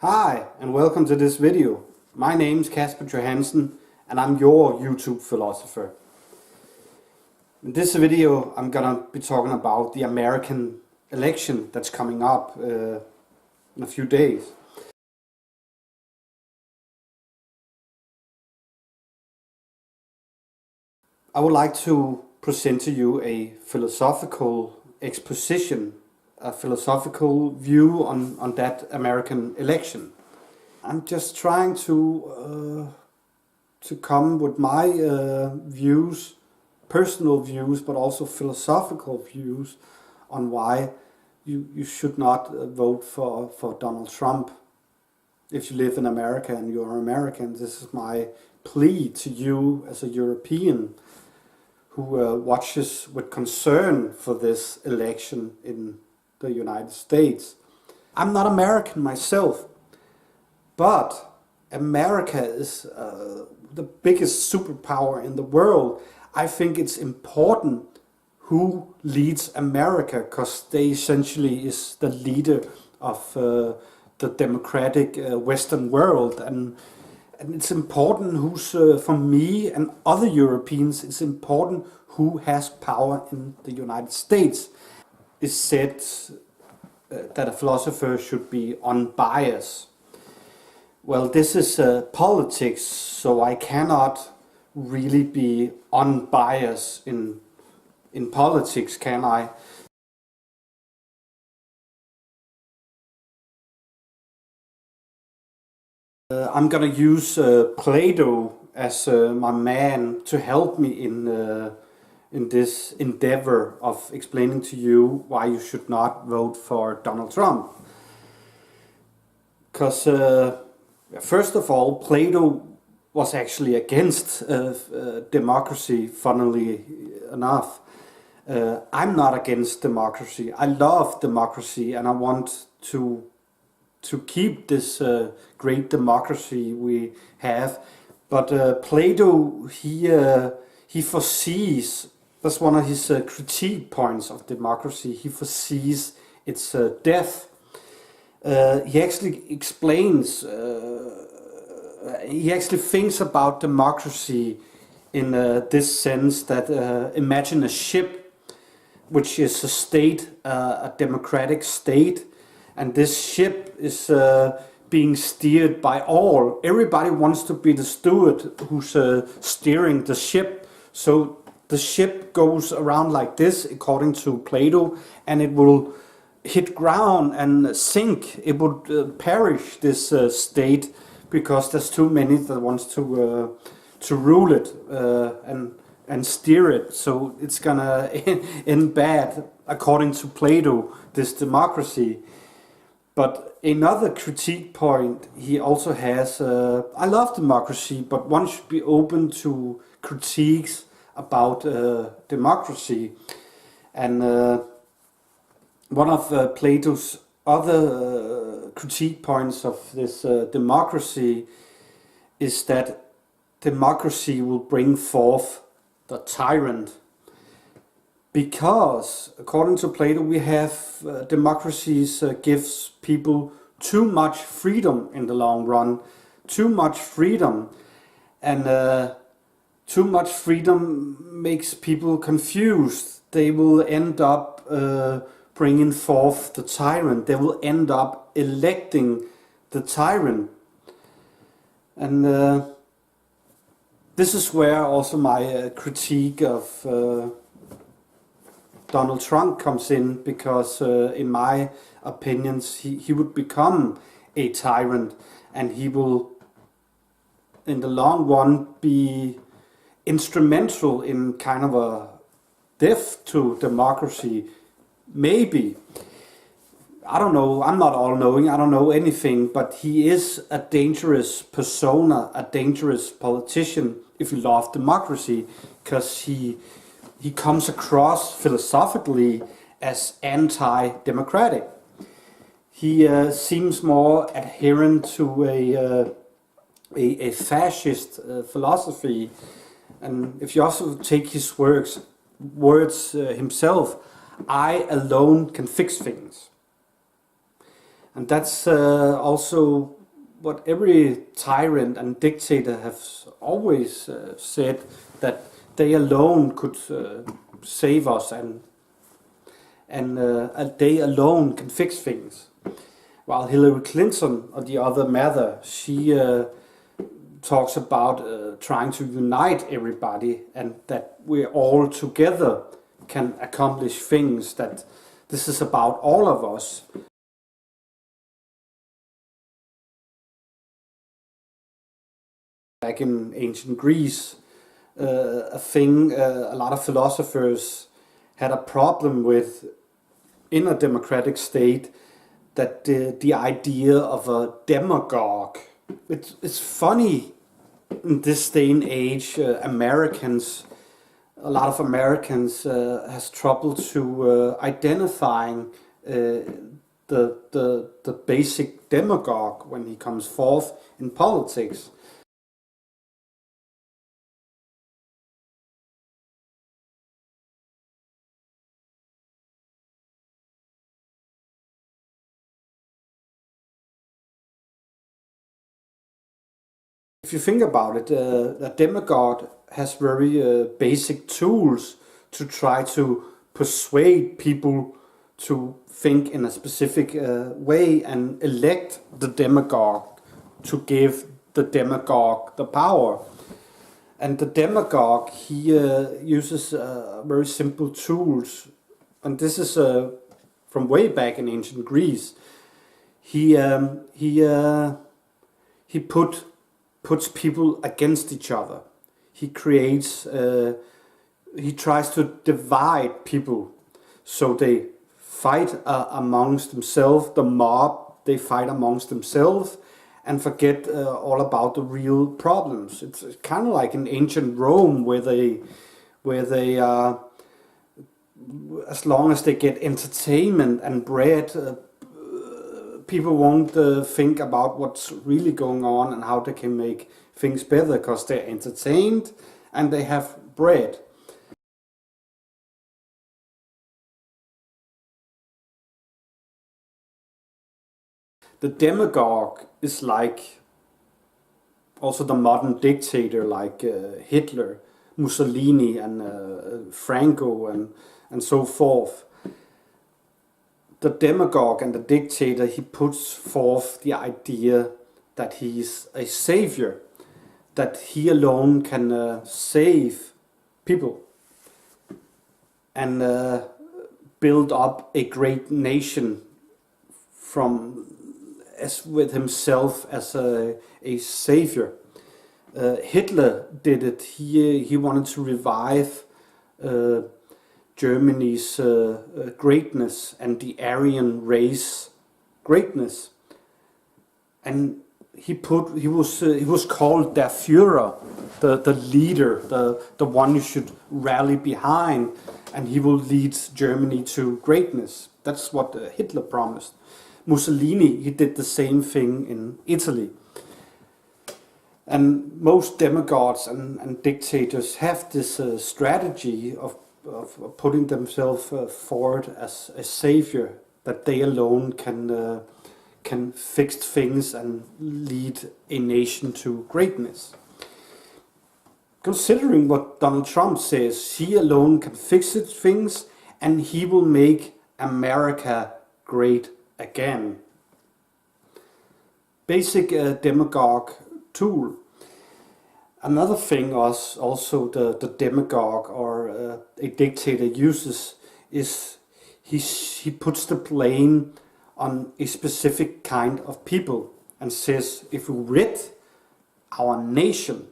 Hi and welcome to this video. My name's Kasper Johansen and I'm your YouTube philosopher. In this video I'm gonna be talking about the American election that's coming up in a few days. I would like to present to you a philosophical exposition, a philosophical view on that American election. I'm just trying to come with my views, personal views, but also philosophical views on why you should not vote for Donald Trump. If you live in America and you're American, this is my plea to you as a European who watches with concern for this election in the United States. I'm not American myself, but America is the biggest superpower in the world. I think it's important who leads America, because they essentially is the leader of the democratic Western world, and it's important who's, for me and other Europeans, it's important who has power in the United States. It's said that a philosopher should be unbiased. Well, this is politics, so I cannot really be unbiased in politics, can I? I'm gonna use Plato as my man to help me in this endeavor of explaining to you why you should not vote for Donald Trump. Because first of all, Plato was actually against democracy, funnily enough. I'm not against democracy. I love democracy and I want to keep this great democracy we have. But Plato, he foresees, that's one of his critique points of democracy, he foresees its death. He actually explains, he actually thinks about democracy in this sense that imagine a ship, which is a state, a democratic state, and this ship is being steered by all. Everybody wants to be the steward who's steering the ship. So the ship goes around like this, according to Plato, and it will hit ground and sink. It would perish, this state, because there's too many that wants to rule it and steer it. So it's gonna end bad, according to Plato, this democracy. But another critique point he also has, I love democracy, but one should be open to critiques about democracy. And one of Plato's other critique points of this democracy is that democracy will bring forth the tyrant. Because, according to Plato, we have democracies gives people too much freedom in the long run, too much freedom, and too much freedom makes people confused. They will end up bringing forth the tyrant. They will end up electing the tyrant. And this is where also my critique of Donald Trump comes in, because in my opinions he would become a tyrant, and he will in the long run be instrumental in kind of a death to democracy. Maybe, I don't know, I'm not all-knowing, I don't know anything, but he is a dangerous persona, a dangerous politician if you love democracy, because he comes across philosophically as anti-democratic. He seems more adherent to a fascist philosophy. And if you also take his words himself, I alone can fix things. And that's also what every tyrant and dictator has always said, that they alone could save us, and they alone can fix things. While Hillary Clinton, or the other mother, she talks about trying to unite everybody, and that we all together can accomplish things, that this is about all of us. Back in ancient Greece, a lot of philosophers had a problem with in a democratic state, that the idea of a demagogue. It's funny in this day and age, a lot of Americans has trouble to identifying the basic demagogue when he comes forth in politics. If you think about it, a demagogue has very basic tools to try to persuade people to think in a specific way, and elect the demagogue to give the demagogue the power. And the demagogue, he uses very simple tools, and this is from way back in ancient Greece. He puts people against each other. He tries to divide people, so they fight amongst themselves. The mob, they fight amongst themselves and forget all about the real problems. It's kind of like in ancient Rome, where they as long as they get entertainment and bread, people won't think about what's really going on and how they can make things better, because they're entertained and they have bread. The demagogue is like also the modern dictator, like Hitler, Mussolini, and Franco, and so forth. The demagogue and the dictator, he puts forth the idea that he's a savior, that he alone can save people and build up a great nation with himself as a savior. Hitler did it. He wanted to revive Germany's greatness and the Aryan race greatness, and he was called der Führer, the leader, the one you should rally behind, and he will lead Germany to greatness. That's what Hitler promised. Mussolini, he did the same thing in Italy. And most demagogues and dictators have this strategy of putting themselves forward as a savior, that they alone can fix things and lead a nation to greatness. Considering what Donald Trump says, he alone can fix things, and he will make America great again. Basic demagogue tool. Another thing also the demagogue or a dictator uses is he puts the blame on a specific kind of people and says, if we rid our nation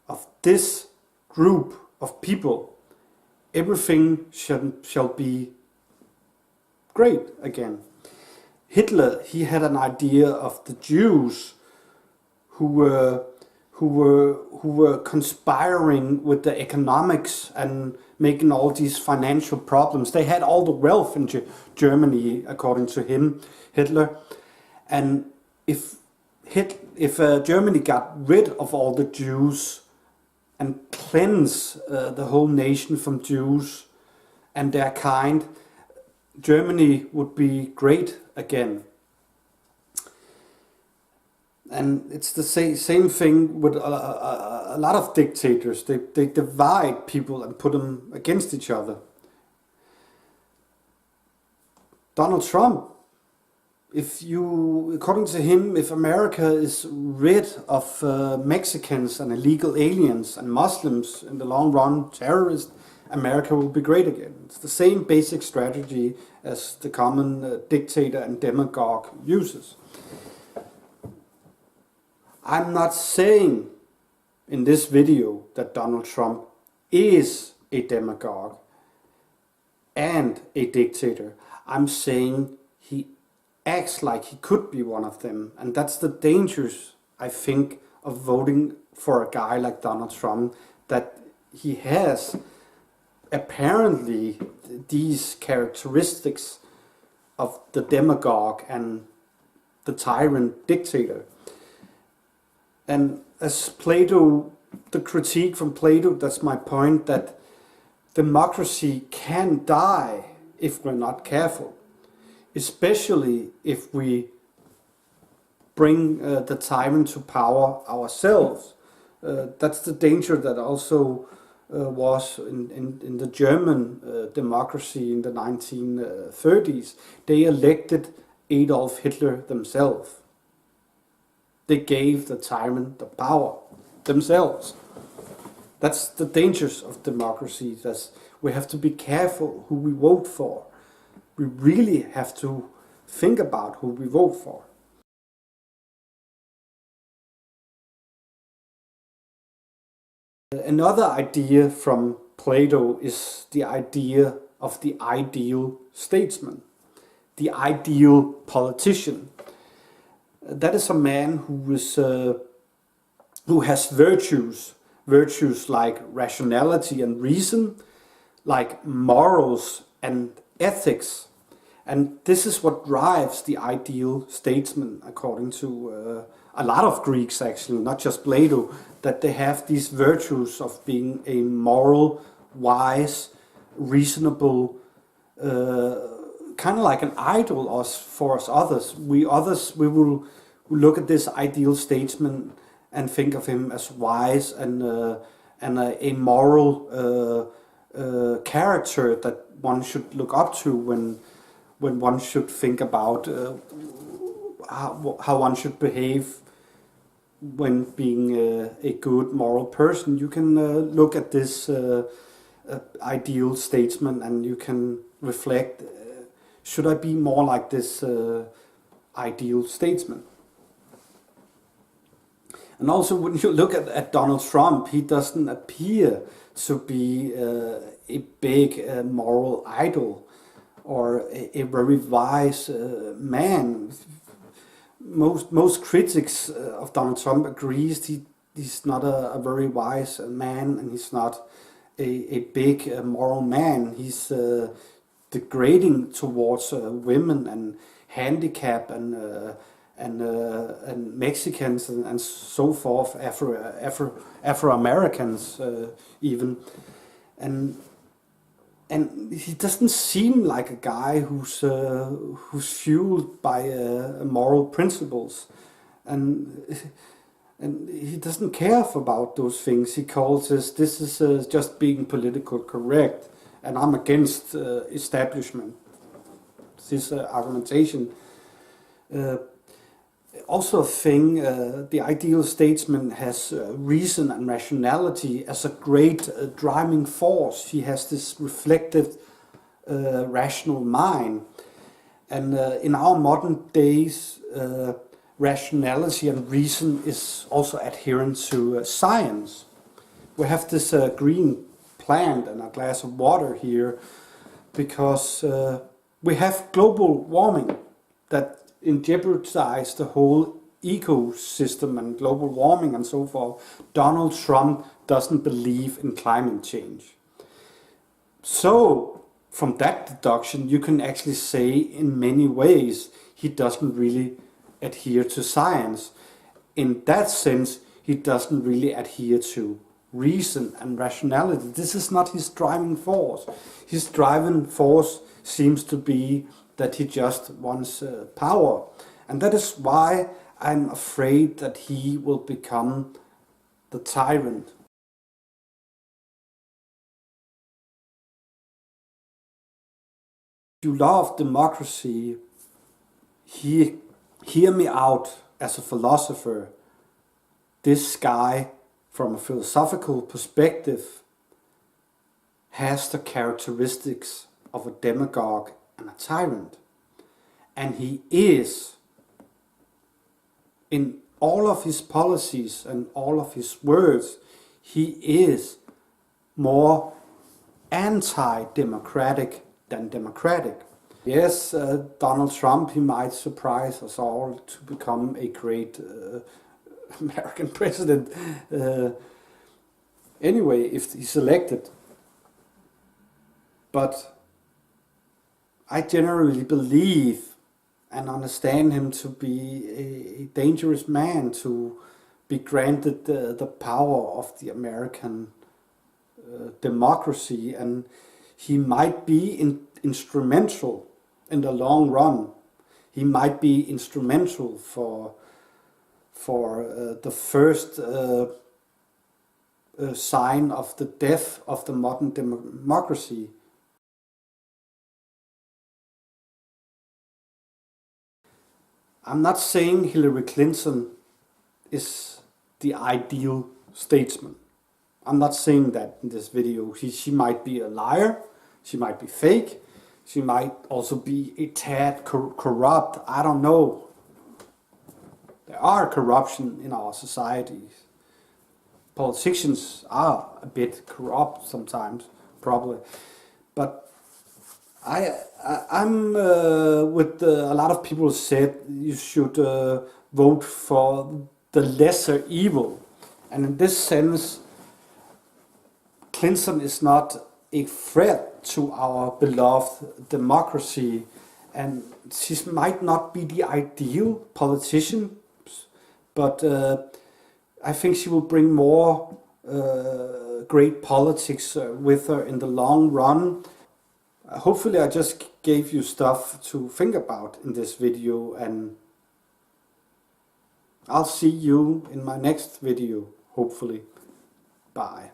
of this group of people, everything shall be great again. Hitler, he had an idea of the Jews who were conspiring with the economics and making all these financial problems. They had all the wealth in Germany, according to Hitler. And if Germany got rid of all the Jews and cleanse the whole nation from Jews and their kind, Germany would be great again. And it's the same thing with a lot of dictators. They divide people and put them against each other. Donald Trump, according to him, if America is rid of Mexicans and illegal aliens and Muslims in the long run, terrorists, America will be great again. It's the same basic strategy as the common dictator and demagogue uses. I'm not saying in this video that Donald Trump is a demagogue and a dictator. I'm saying he acts like he could be one of them. And that's the dangers, I think, of voting for a guy like Donald Trump, that he has apparently these characteristics of the demagogue and the tyrant dictator. And as Plato, the critique from Plato, that's my point, that democracy can die if we're not careful, especially if we bring the tyrant to power ourselves. That's the danger that also was in the German democracy in the 1930s. They elected Adolf Hitler themselves. They gave the tyrant the power themselves. That's the dangers of democracy. We have to be careful who we vote for. We really have to think about who we vote for. Another idea from Plato is the idea of the ideal statesman, the ideal politician. That is a man who has virtues like rationality and reason, like morals and ethics. And this is what drives the ideal statesman, according to a lot of Greeks actually, not just Plato, that they have these virtues of being a moral, wise, reasonable, kind of like an idol for us others. We will look at this ideal statesman and think of him as wise and a moral character that one should look up to when one should think about how one should behave when being a good moral person. You can look at this ideal statesman and you can reflect, should I be more like this ideal statesman? And also when you look at Donald Trump, he doesn't appear to be a big moral idol or a very wise man. Most critics of Donald Trump agrees he's not a very wise man, and he's not a big moral man. He's degrading towards women and handicap and Mexicans and so forth, Afro-Americans even, and he doesn't seem like a guy who's fueled by moral principles, and he doesn't care about those things. He calls this is just being politically correct, and I'm against establishment. This argumentation. Also a thing, the ideal statesman has reason and rationality as a great driving force. He has this reflective, rational mind. And in our modern days, rationality and reason is also adherent to science. We have this green plant and a glass of water here because we have global warming that jeopardize the whole ecosystem and global warming and so forth. Donald Trump doesn't believe in climate change. So, from that deduction, you can actually say in many ways he doesn't really adhere to science. In that sense, he doesn't really adhere to reason and rationality. This is not his driving force. His driving force seems to be that he just wants power. And that is why I'm afraid that he will become the tyrant. If you love democracy, hear me out as a philosopher. This guy, from a philosophical perspective, has the characteristics of a demagogue and a tyrant. And he is, in all of his policies and all of his words, he is more anti-democratic than democratic. Yes, Donald Trump, he might surprise us all to become a great American president. Anyway, if he's elected. But I generally believe and understand him to be a dangerous man, to be granted the power of the American democracy, and he might be instrumental in the long run. He might be instrumental for the first sign of the death of the modern democracy. I'm not saying Hillary Clinton is the ideal statesman. I'm not saying that in this video. She might be a liar, she might be fake, she might also be a tad corrupt, I don't know. There are corruption in our societies. Politicians are a bit corrupt sometimes, probably. But I'm with a lot of people said you should vote for the lesser evil. And in this sense, Clinton is not a threat to our beloved democracy, and she might not be the ideal politician, but I think she will bring more great politics with her in the long run. Hopefully I just gave you stuff to think about in this video, and I'll see you in my next video, hopefully. Bye.